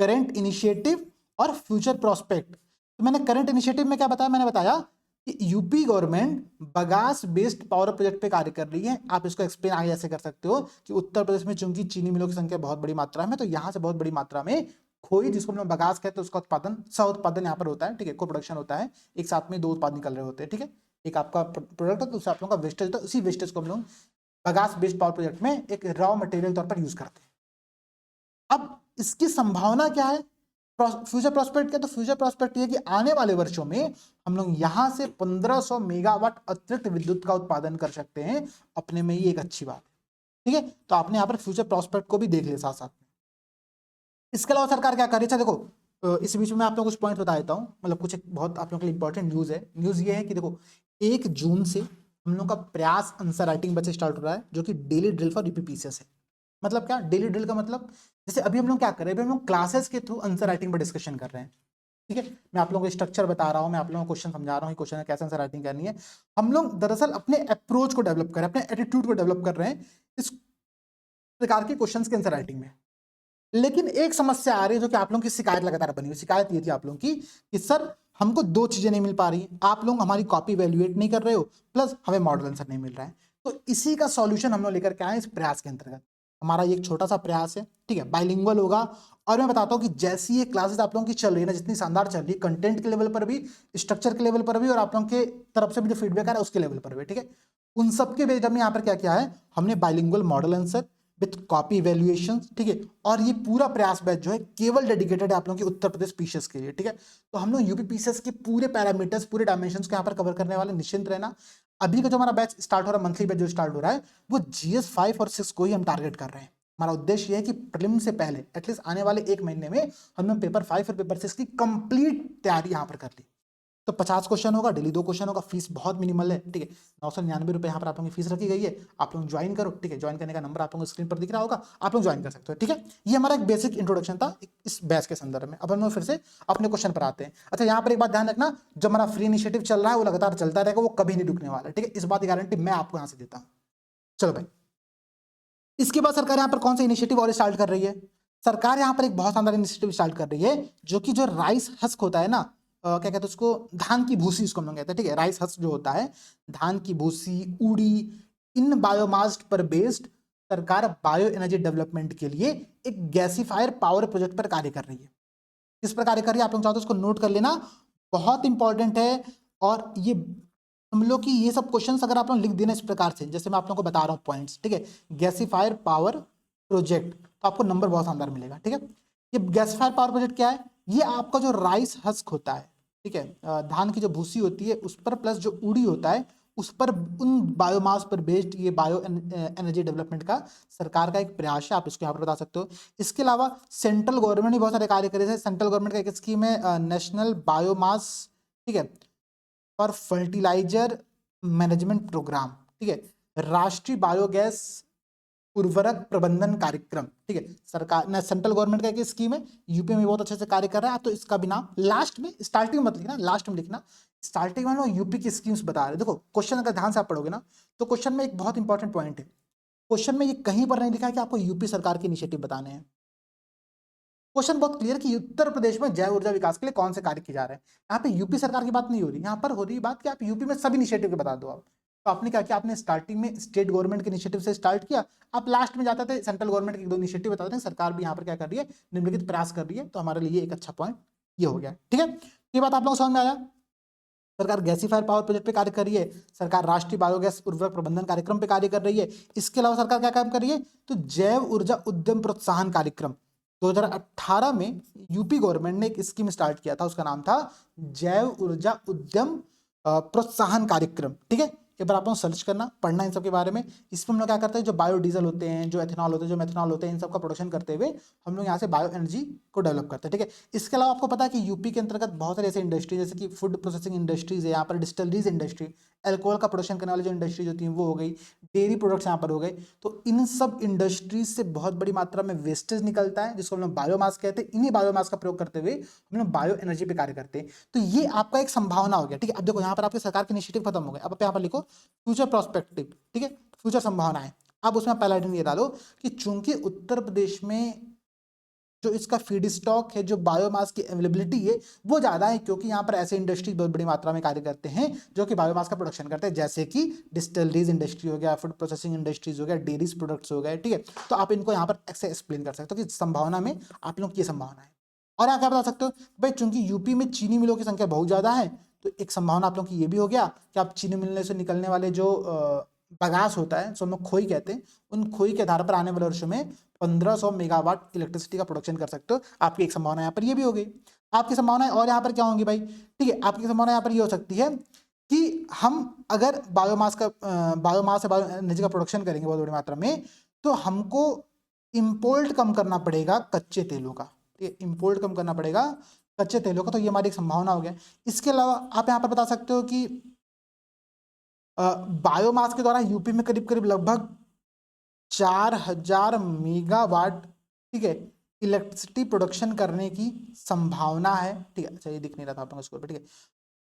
करंट इनिशिएटिव और फ्यूचर प्रोस्पेक्ट। तो मैंने करंट इनिशिएटिव में क्या बताया? मैंने बताया कि UP government bagasse based power project पे कार्य कर रही है। आप इसको एक्सप्लेन आगे ऐसे कर सकते हो कि उत्तर प्रदेश में चूंकि चीनी मिलों की संख्या बहुत बड़ी मात्रा में, तो यहाँ से बहुत बड़ी मात्रा में खोई, जिसको हम लोग बगास कहते हैं, उसका उत्पादन, सह उत्पादन यहाँ पर होता है। ठीक है, को प्रोडक्शन होता है, एक साथ में 2 उत्पाद निकल रहे होते हैं। ठीक है, एक आपका प्रोडक्ट है, दूसरा आप लोगों का वेस्टेज होता है। उसी वेस्टेज को हम लोग बगास बेस्ड पावर प्रोजेक्ट में एक रॉ मटेरियल तौर पर यूज करते हैं। अब इसकी संभावना क्या है फ्यूचर प्रोस्पेक्ट के? तो फ्यूचर प्रोस्पेक्ट ये कि आने वाले वर्षों में हम लोग यहां से 1500 मेगावाट अतिरिक्त विद्युत का उत्पादन कर सकते हैं। अपने में ही एक अच्छी बात है। ठीक है, तो आपने यहाँ पर फ्यूचर प्रॉस्पेक्ट को भी देख लिया साथ साथ में। इसके अलावा सरकार क्या कर रही है, देखो इस बीच में मैं आप लोगों को कुछ पॉइंट बता देता हूँ, मतलब कुछ एक बहुत आप लोगों के लिए इंपॉर्टेंट न्यूज है। न्यूज ये है कि देखो 1 जून से हम लोग का प्रयास आंसर राइटिंग बैच स्टार्ट हो रहा है, जो कि डेली ड्रिल फॉर यूपीपीसीएस है। मतलब क्या डेली ड्रिल का मतलब, जैसे अभी हम लोग क्या कर रहे हैं, अभी हम लोग क्लासेस के थ्रू आंसर राइटिंग पर डिस्कशन कर रहे हैं। ठीक है, मैं आप लोगों को स्ट्रक्चर बता रहा हूँ, मैं आप लोगों को क्वेश्चन समझा रहा हूँ, क्वेश्चन कैसे आंसर राइटिंग करनी है। हम लोग दरअसल अपने अप्रोच को डेवलप कर रहे हैं, अपने एटीट्यूड को डेवलप कर रहे हैं इस प्रकार के क्वेश्चन के आंसर राइटिंग में। लेकिन एक समस्या आ रही है जो कि आप लोगों की शिकायत लगातार बनी हुई, शिकायत ये थी आप लोगों की कि सर हमको 2 चीजें नहीं मिल पा रही, आप लोग हमारी कॉपी वैल्यूएट नहीं कर रहे हो, प्लस हमें मॉडल आंसर नहीं मिल रहा है। तो इसी का सॉल्यूशन हम लोग लेकर के आए इस प्रयास के अंतर्गत। हमारा ये एक छोटा सा प्रयास है, ठीक है, बाइलिंगुअल होगा। और मैं बताता हूँ कि जैसी ये क्लासेस आप लोगों की चल रही है ना, जितनी शानदार चल रही है, कंटेंट के लेवल पर भी, स्ट्रक्चर के लेवल पर भी, और आप लोगों के तरफ से भी जो फीडबैक आ रहा है उसके लेवल पर भी, ठीक है, उन सबके बेस्ड हमने यहाँ पर क्या किया है, हमने bilingual model answer with copy valuation, ठीक है। और ये पूरा प्रयास बैच जो है केवल डेडिकेटेड है आप लोगों के उत्तर प्रदेश पीसीएस के लिए, ठीक है। तो हम लोग यूपी पीसीएस के पूरे पैरामीटर्स, पूरे डायमेंशंस को यहाँ पर कवर करने वाले, निश्चिंत रहना। अभी का जो हमारा बैच स्टार्ट हो रहा है, मंथली बैच जो स्टार्ट हो रहा है, वो जीएस 5 और 6 को ही हम टारगेट कर रहे हैं। हमारा उद्देश्य ये है कि प्रीलिम से पहले एटलीस्ट आने वाले 1 महीने में हमने पेपर 5 और पेपर 6 की कंप्लीट तैयारी यहाँ पर कर ली। तो 50 क्वेश्चन होगा, डेली 2 क्वेश्चन होगा, फीस बहुत मिनिमल है, ठीक है, 999 यहाँ पर आप लोगों की फीस रखी गई है। आप लोग ज्वाइन करो, ठीक है, ज्वाइन करने का नंबर आप लोगों को स्क्रीन पर दिख रहा होगा, आप लोग ज्वाइन कर सकते हो, ठीक है। ये हमारा एक बेसिक इंट्रोडक्शन था इस बैच के संदर्भ में। अब हम लोग फिर से अपने क्वेश्चन पर आते हैं। अच्छा, यहाँ पर एक बात ध्यान रखना, जो हमारा फ्री इनिशिएटिव चल रहा है वो लगातार चलता रहेगा, वो कभी नहीं रुकने वाला, ठीक है, इस बात की गारंटी मैं आपको यहाँ से देता हूँ। चलो भाई, इसके बाद सरकार यहाँ पर कौन सा इनिशिएटिव और स्टार्ट कर रही है? सरकार यहाँ पर एक बहुत शानदार इनिशिएटिव स्टार्ट कर रही है, जो कि जो राइस हस्क होता है ना, क्या कहते हैं उसको, धान की भूसी इसको हम लोग कहते हैं, ठीक है, राइस हस्क जो होता है, धान की भूसी, उड़ी, इन बायोमास पर बेस्ड सरकार बायो एनर्जी डेवलपमेंट के लिए एक गैसीफायर पावर प्रोजेक्ट पर कार्य कर रही है। किस पर कार्य कर रही है आप लोग चाहो तो उसको नोट कर लेना, बहुत इंपॉर्टेंट है। और ये हम लोग की ये सब क्वेश्चंस अगर आप लोग लिख देना इस प्रकार से, जैसे मैं आप लोगों को बता रहा हूँ पॉइंट्स, ठीक है, गैसीफायर पावर प्रोजेक्ट, तो आपको नंबर बहुत शानदार मिलेगा, ठीक है। ये गैसीफायर पावर प्रोजेक्ट क्या है? ये आपका जो राइस हस्क होता है, ठीक है, धान की जो भूसी होती है उस पर, प्लस जो उड़ी होता है उस पर, उन बायोमास पर बेस्ड ये बायो एनर्जी डेवलपमेंट का सरकार का एक प्रयास है, आप इसको यहाँ पर बता सकते हो। इसके अलावा सेंट्रल गवर्नमेंट भी बहुत सारे कार्य करे थे। सेंट्रल गवर्नमेंट का एक स्कीम है नेशनल बायोमास, ठीक है, फॉर फर्टिलाइजर मैनेजमेंट प्रोग्राम, ठीक है, राष्ट्रीय बायोगैस उर्वरक प्रबंधन कार्यक्रम, ठीक है, सरकार ना, सेंट्रल गवर्नमेंट का एक स्कीम है, यूपी में बहुत अच्छे से कार्य कर रहा है। तो इसका भी नाम लास्ट में, स्टार्टिंग में मत लिखना, लास्ट में लिखना। स्टार्टिंग में यूपी की स्कीम्स बता रहे हैं। देखो क्वेश्चन अगर ध्यान से आप पढ़ोगे ना, तो क्वेश्चन में एक बहुत इंपॉर्टेंट पॉइंट है, क्वेश्चन में ये कहीं पर नहीं लिखा है कि आपको यूपी सरकार के इनिशिएटिव बताने हैं। क्वेश्चन बहुत क्लियर कि उत्तर प्रदेश में जैव ऊर्जा विकास के लिए कौन से कार्य किए जा रहे हैं। यहाँ पे यूपी सरकार की बात नहीं हो रही, यहाँ पर हो रही बात कि आप यूपी में सब इनिशिएटिव के बता दो आप। तो आपने क्या किया, आपने स्टार्टिंग में स्टेट गवर्नमेंट के इनिशिएटिव से स्टार्ट किया, आप लास्ट में जाते थे सेंट्रल गवर्नमेंट के 2 इनिशिएटिव बताते हैं। सरकार भी यहाँ पर क्या कर रही है, निम्नलिखित प्रयास कर रही है। तो हमारे लिए एक अच्छा पॉइंट ये हो गया, ठीक है। ये बात आप लोगों को समझ में आया? सरकार गैसीफायर पावर प्रोजेक्ट पे कार्य कर रही है, सरकार राष्ट्रीय बायोगैस उर्वरक प्रबंधन कार्यक्रम पे कार्य कर रही है। इसके अलावा सरकार क्या काम कर रही है, तो जैव ऊर्जा उद्यम प्रोत्साहन कार्यक्रम 2018 में यूपी गवर्नमेंट ने एक स्कीम स्टार्ट किया था, उसका नाम था जैव ऊर्जा उद्यम प्रोत्साहन कार्यक्रम, ठीक है। एक बार आप लोग सर्च करना, पढ़ना इन सब के बारे में। इसमें हम लोग क्या करते हैं, जो बायोडीजल होते हैं, जो एथेनॉल होते हैं, जो मेथनॉल होते हैं, इन सब का प्रोडक्शन करते हुए हम लोग यहाँ से बायो एनर्जी को डेवलप करते हैं, ठीक है। इसके अलावा आपको पता है कि यूपी के अंतर्गत बहुत सारी ऐसी इंडस्ट्री, जैसे कि फूड प्रोसेसिंग इंडस्ट्रीज है, यहाँ पर डिस्टिलरीज इंडस्ट्री, अल्कोहल का प्रोडक्शन करने वाली जो इंडस्ट्रीज होती हैं वो हो गई, डेयरी प्रोडक्ट्स यहाँ पर हो गए। तो इन सब इंडस्ट्रीज से बहुत बड़ी मात्रा में वेस्टेज निकलता है, जिसको हम लोग बायोमास कहते हैं। इन्हीं बायोमास का प्रयोग करते हुए हम लोग बायो एनर्जी पे कार्य करते हैं। तो ये आपका एक संभावना हो गया, ठीक है। अब देखो यहाँ पर आपके सरकार के इनिशिएटिव खत्म हो गए, अब आप यहाँ पर लिखो फ्यूचर प्रोस्पेक्टिव, ठीक है, फ्यूचर संभावनाएं। अब उसमें पहला आइटम ये डालो कि चूंकि उत्तर प्रदेश में जो इसका फीड स्टॉक है, जो बायोमास की अवेलेबिलिटी है वो ज़्यादा है, क्योंकि यहाँ पर ऐसे इंडस्ट्रीज बहुत बड़ी मात्रा में कार्य करते हैं जो कि बायोमास का प्रोडक्शन करते हैं, जैसे कि डिस्टिलरीज इंडस्ट्री हो गया, फूड प्रोसेसिंग इंडस्ट्रीज हो गया, डेयरीज प्रोडक्ट्स हो गए, ठीक है। तो आप इनको यहाँ पर ऐसे एक्सप्लेन कर सकते हो कि संभावना में आप लोग की संभावना है। और आप क्या बता सकते हो भाई, चूंकि यूपी में चीनी मिलों की संख्या बहुत ज़्यादा है, तो एक संभावना आप लोग की ये भी हो गया कि आप चीनी मिलने से निकलने वाले जो बगास होता है, सो हम लोग खोई कहते हैं, उन खोई के आधार पर आने वाले वर्षों में 1500 मेगावाट इलेक्ट्रिसिटी का प्रोडक्शन कर सकते हो। आपकी एक संभावना यहाँ पर ये भी हो गई। आपकी संभावना और यहाँ पर क्या होंगी भाई, ठीक है, आपकी संभावना यहाँ पर ये हो सकती है कि हम अगर बायोमास से बायो एनर्जी का प्रोडक्शन करेंगे बहुत बड़ी मात्रा में, तो हमको इंपोर्ट कम करना पड़ेगा कच्चे तेलों का, ठीक है, इंपोर्ट कम करना पड़ेगा कच्चे तेलों का, तो ये हमारी एक संभावना हो गया। इसके अलावा आप यहाँ पर बता सकते हो कि बायोमास के द्वारा यूपी में करीब करीब लगभग 4000 मेगावाट, ठीक है, इलेक्ट्रिसिटी प्रोडक्शन करने की संभावना है, ठीक है। अच्छा, ये दिख नहीं रहा था आप लोगों को स्कोर पे, ठीक है,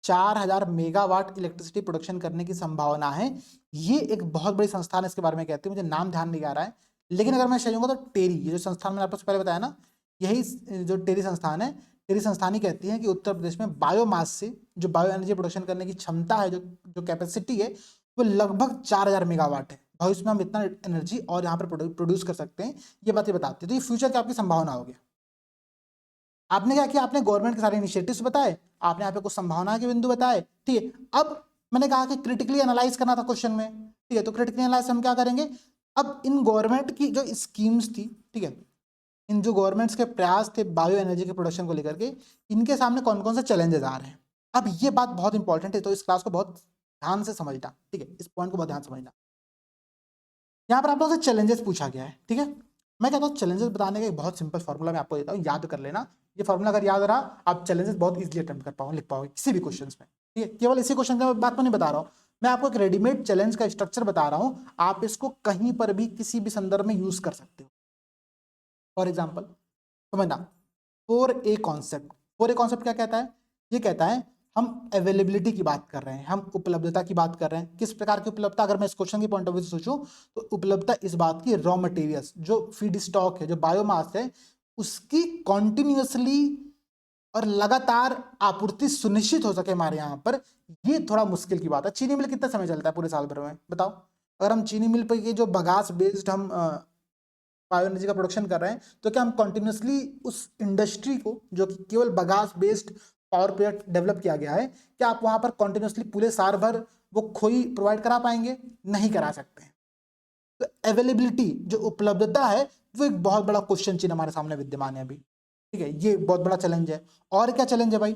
4000 मेगावाट इलेक्ट्रिसिटी प्रोडक्शन करने की संभावना है। ये एक बहुत बड़ी संस्थान है, इसके बारे में कहते हैं, मुझे नाम ध्यान नहीं आ रहा है, लेकिन अगर मैं चाहिए तो टेरी, ये जो संस्थान मैंने आपको पहले बताया ना, यही जो टेरी संस्थान है, टेरी संस्थान ही कहती है कि उत्तर प्रदेश में बायोमास से जो बायो एनर्जी प्रोडक्शन करने की क्षमता है, जो कैपेसिटी है, वो लगभग 4000 मेगावाट है। भविष्य में हम इतना एनर्जी और यहाँ पर प्रोड्यूस कर सकते हैं, ये बातें बताते हैं। तो ये फ्यूचर की आपकी संभावना होगी। आपने क्या किया, आपने गवर्नमेंट के सारे इनिशिएटिव्स बताए, आपने यहाँ पे कुछ संभावना के बिंदु बताए, ठीक है। अब मैंने कहा कि क्रिटिकली एनालाइज करना था क्वेश्चन में, ठीक है, तो क्रिटिकली एनालाइज हम क्या करेंगे, अब इन गवर्नमेंट की जो स्कीम्स थी, ठीक है, इन जो गवर्नमेंट्स के प्रयास थे बायो एनर्जी के प्रोडक्शन को लेकर के, इनके सामने कौन कौन से चैलेंजेस आ रहे हैं। अब ये बात बहुत इंपॉर्टेंट है, तो इस क्लास को बहुत ध्यान से समझना, ठीक है, इस पॉइंट को बहुत ध्यान से समझना। यहाँ पर आप लोगों से चैलेंजेस पूछा गया है, ठीक है। मैं कहता हूँ चैलेंजेस बताने का एक बहुत सिंपल फॉर्मूला मैं आपको देता हूँ, याद कर लेना। ये फॉर्मूला अगर याद रहा, आप चैलेंजेस बहुत इजीली अटेम्प्ट कर पाओगे, लिख पाओगे किसी भी क्वेश्चन में, ठीक है। केवल इसी क्वेश्चन की बात तो नहीं बता रहा हूँ, मैं आपको एक रेडीमेड चैलेंज का स्ट्रक्चर बता रहा हूँ, आप इसको कहीं पर भी किसी भी संदर्भ में यूज कर सकते हो। फॉर एग्जाम्पल समझना, 4A कॉन्सेप्ट, 4A कॉन्सेप्ट क्या कहता है, ये कहता है हम अवेलेबिलिटी की बात कर रहे हैं, हम उपलब्धता की बात कर रहे हैं। किस प्रकार की उपलब्धता, अगर मैं इस क्वेश्चन की पॉइंट ऑफ व्यू से सोचूं, तो उपलब्धता इस बात की रॉ मटेरियल्स, जो फीड स्टॉक है, जो बायोमास है, उसकी कॉन्टिन्यूसली और लगातार आपूर्ति सुनिश्चित हो सके हमारे यहाँ पर। ये थोड़ा मुश्किल की बात है। चीनी मिल कितना समय चलता है पूरे साल भर में, बताओ। अगर हम चीनी मिल पर जो बगास बेस्ड हम बायो एनर्जी का प्रोडक्शन कर रहे हैं, तो क्या हम कंटिन्यूसली उस इंडस्ट्री को, जो कि केवल bagasse based power project develop किया गया है, क्या आप वहां पर कंटिन्यूसली पूरे साल भर वो खोई प्रोवाइड करा पाएंगे? नहीं करा सकते हैं। तो अवेलेबिलिटी, जो उपलब्धता है, वो एक बहुत बड़ा क्वेश्चन चिन्ह हमारे सामने विद्यमान है अभी, ठीक है। ये बहुत बड़ा चैलेंज है। और क्या चैलेंज है भाई?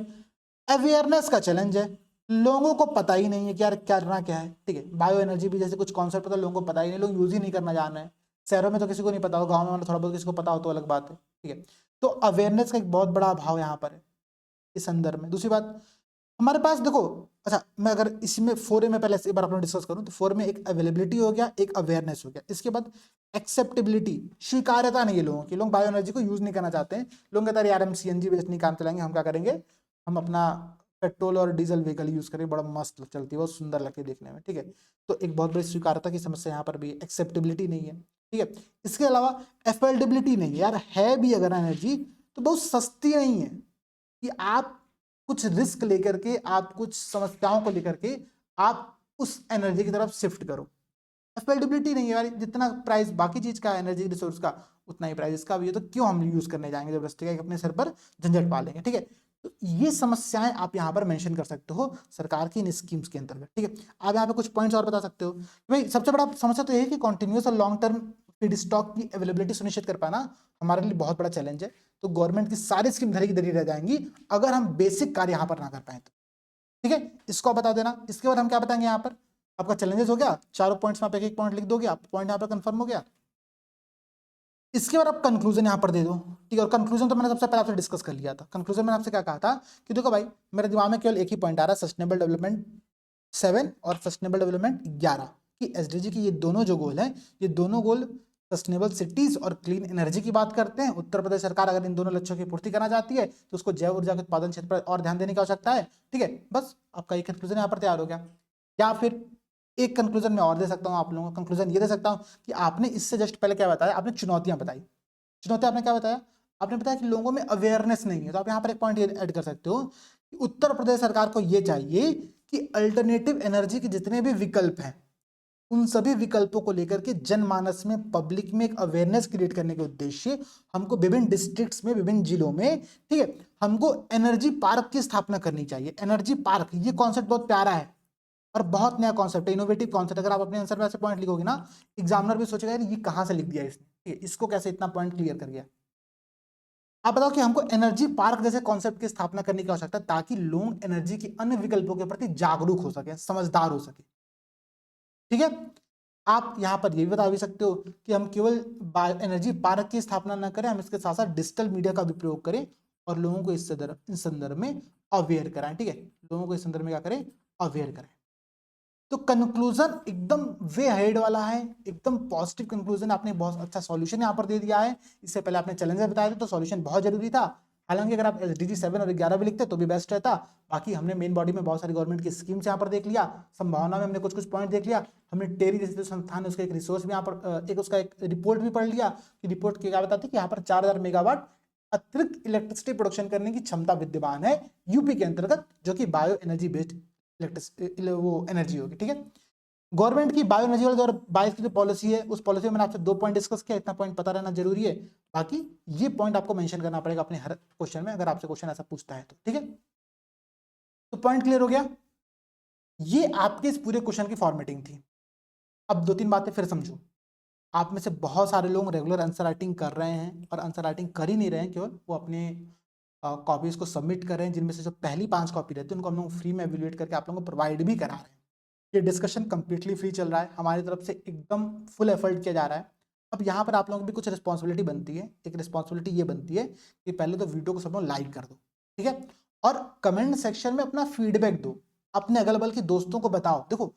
अवेयरनेस का चैलेंज है। लोगों को पता ही नहीं है कि यार करना क्या है, ठीक है। बायो एनर्जी भी जैसे कुछ कॉन्सेप्ट पता, लोगों को पता ही नहीं, लोग यूज ही नहीं करना जान रहे हैं। शहरों में तो किसी को नहीं पता हो, गाँव में मतलब थोड़ा बहुत किसी को पता हो तो अलग बात है, ठीक है। तो अवेयरनेस का एक बहुत बड़ा अभाव यहाँ पर है इस संदर्भ में। दूसरी बात, हमारे पास देखो, अच्छा मैं अगर इसमें 4A में पहले एक बार अपना डिस्कस करूं, तो 4 में एक अवेलेबिलिटी हो गया, एक अवेयरनेस हो गया। इसके बाद एक्सेप्टेबिलिटी, स्वीकार्यता नहीं है लोगों की, लोग बायो एनर्जी को यूज नहीं करना चाहते हैं। लोग कहते हैं यार हम CNG बेस्ड नहीं काम चलाएंगे, हम क्या करेंगे, हम अपना पेट्रोल और डीजल व्हीकल यूज करेंगे, बड़ा मस्त चलती है, बहुत सुंदर लगती है देखने में, ठीक है। तो एक बहुत बड़ी स्वीकार्यता की समस्या यहाँ पर भी, एक्सेप्टेबिलिटी नहीं है, ठीक है। इसके अलावा एफोर्डेबिलिटी नहीं है, यार है भी अगर एनर्जी तो बहुत सस्ती नहीं है कि आप कुछ रिस्क लेकर के, आप कुछ समस्याओं को लेकर के आप उस एनर्जी की तरफ शिफ्ट करो। अफोर्डेबिलिटी नहीं है यार, जितना प्राइस बाकी चीज का, एनर्जी रिसोर्स का, उतना ही प्राइस इसका भी है, तो क्यों हम यूज करने जाएंगे जबरदस्ती का, अपने सर पर झंझट पा लेंगे, ठीक है। तो ये समस्याएं आप यहाँ पर मेंशन कर सकते हो सरकार की इन स्कीम्स के अंतर्गत, ठीक है। आप यहाँ पे कुछ पॉइंट्स और बता सकते हो। भाई सबसे बड़ा समस्या तो ये है कि कॉन्टिन्यूस और लॉन्ग टर्म फीड स्टॉक की अवेलेबिलिटी सुनिश्चित कर पाना हमारे लिए बहुत बड़ा चैलेंज है। तो गवर्नमेंट की सारी स्कीम धरी की धरी रह जाएंगी अगर हम बेसिक कार्य यहाँ पर ना कर पाए तो, ठीक है। इसको बता देना। इसके बाद हम क्या बताएंगे यहाँ पर, आपका चैलेंजेस हो गया, चारों पॉइंट्स में आप एक एक पॉइंट लिख दोगे, आप पॉइंट यहाँ पर कंफर्म हो गया। इसके बाद आप कंक्लूजन यहाँ पर दे दो, ठीक है। और कंक्लूजन तो मैंने सबसे पहले आपसे डिस्कस कर लिया था। कंक्लूजन मैंने आपसे क्या कहा था कि देखो भाई, मेरे दिमाग में केवल एक ही पॉइंट आ रहा है, सस्टेनेबल डेवलपमेंट 7 और सस्टेनेबल डेवलपमेंट 11 कि SDG की ये दोनों जो गोल हैं, ये दोनों गोल सस्टेनेबल सिटीज और क्लीन एनर्जी की बात करते हैं। उत्तर प्रदेश सरकार अगर इन दोनों लक्ष्यों की पूर्ति करना चाहती है तो उसको जैव ऊर्जा के उत्पादन क्षेत्र पर और ध्यान देने की आवश्यकता है, ठीक है। बस आपका एक कंक्लूजन यहाँ पर तैयार हो गया। या फिर एक कंक्लूजन मैं और दे सकता हूँ आप लोगों को, कंक्लूजन ये दे सकता हूँ कि आपने इससे जस्ट पहले क्या बताया, आपने चुनौतियां बताई। चुनौतियां आपने क्या बताया, आपने बताया कि लोगों में अवेयरनेस नहीं है। तो आप यहाँ पर एक पॉइंट ऐड कर सकते हो कि उत्तर प्रदेश सरकार को ये चाहिए कि अल्टरनेटिव एनर्जी के जितने भी विकल्प हैं, उन सभी विकल्पों को लेकर के जनमानस में, पब्लिक में एक अवेयरनेस क्रिएट करने के उद्देश्य हमको विभिन्न डिस्ट्रिक्ट्स में, विभिन्न जिलों में, ठीक है, हमको एनर्जी पार्क की स्थापना करनी चाहिए। एनर्जी पार्क, ये कॉन्सेप्ट बहुत प्यारा है और बहुत नया कॉन्सेप्ट है, इनोवेटिव कॉन्सेप्ट। अगर आप अपने आंसर में ऐसे पॉइंट लिखोगे ना, एग्जामिनर भी सोचेगा ये कहाँ से लिख दिया इसने, ठीक है, इसको कैसे इतना पॉइंट क्लियर कर गया। आप बताओ कि हमको एनर्जी पार्क जैसे कॉन्सेप्ट की स्थापना करने की आवश्यकता है ताकि लोग एनर्जी के अन्य विकल्पों के प्रति जागरूक हो सके, समझदार हो सके, ठीक है। आप यहाँ पर ये भी बता भी सकते हो कि हम केवल बायो एनर्जी पार्क की स्थापना न करें, हम इसके साथ साथ डिजिटल मीडिया का भी प्रयोग करें और लोगों को इस संदर्भ में अवेयर कराएं। ठीक है, लोगों को इस संदर्भ में क्या करें, अवेयर कराएं। तो कंक्लूजन एकदम वे हेड वाला है, एकदम पॉजिटिव कंक्लूजन। आपने बहुत अच्छा सॉल्यूशन यहाँ पर दे दिया है। इससे पहले आपने चैलेंज बताया था तो सॉल्यूशन बहुत जरूरी था। हालांकि अगर आप SDG 7 और 11 भी लिखते तो भी बेस्ट रहता। बाकी हमने मेन बॉडी में बहुत सारी गवर्नमेंट की स्कीम्स यहाँ पर देख लिया, संभावना में हमने कुछ कुछ पॉइंट देख लिया, हमने टेरी जैसे जो संस्थान है उसका एक रिसोर्स भी यहाँ पर एक उसका एक रिपोर्ट भी पढ़ लिया कि रिपोर्ट क्या बताती है कि यहाँ पर 4000 मेगावाट अतिरिक्त इलेक्ट्रिसिटी प्रोडक्शन करने की क्षमता विद्यमान है यूपी के अंतर्गत, जो कि बायो एनर्जी बेस्ड इलेक्ट्रिसिटी वो एनर्जी होगी। ठीक है, गवर्नमेंट की बायो एनर्जी वाले 2022 की जो पॉलिसी है उस पॉलिसी में मैंने आपसे 2 पॉइंट डिस्कस किया, इतना पॉइंट पता रहना जरूरी है। बाकी ये पॉइंट आपको मेंशन करना पड़ेगा अपने हर क्वेश्चन में, अगर आपसे क्वेश्चन ऐसा पूछता है तो। ठीक है, तो पॉइंट क्लियर हो गया। ये आपके इस पूरे क्वेश्चन की फॉर्मेटिंग थी। अब 2-3 बातें फिर समझो। आप में से बहुत सारे लोग रेगुलर आंसर राइटिंग कर रहे हैं और आंसर राइटिंग कर ही नहीं रहे हैं, केवल वो अपने कॉपीज को सबमिट कर रहे हैं, जिनमें से जो पहली 5 कॉपी रहती है उनको हम लोग फ्री में एवेल्युएट करके आप लोगों को प्रोवाइड भी करा रहे हैं। ये डिस्कशन कंप्लीटली फ्री चल रहा है, हमारी तरफ से एकदम फुल एफर्ट किया जा रहा है। अब यहाँ पर आप लोगों की भी कुछ रिस्पॉन्सिबिलिटी बनती है। एक रिस्पॉन्सिबिलिटी ये बनती है कि पहले तो वीडियो को सब लोग लाइक कर दो, ठीक है, और कमेंट सेक्शन में अपना फीडबैक दो, अपने अगल बगल के दोस्तों को बताओ। देखो,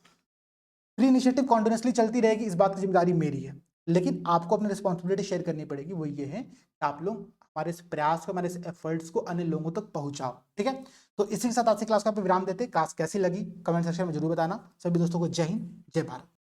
फ्री इनिशिएटिव कॉन्टिन्यूसली चलती रहेगी, इस बात की जिम्मेदारी मेरी है, लेकिन आपको अपनी रिस्पॉन्सिबिलिटी शेयर करनी पड़ेगी। वो ये है कि आप लोग हमारे इस प्रयास को, हमारे इस एफर्ट्स को अन्य लोगों तक पहुंचाओ। ठीक है, तो इसी के साथ आज की क्लास का विराम देते। क्लास कैसी लगी कमेंट सेक्शन में जरूर बताना। सभी दोस्तों को जय हिंद, जय भारत।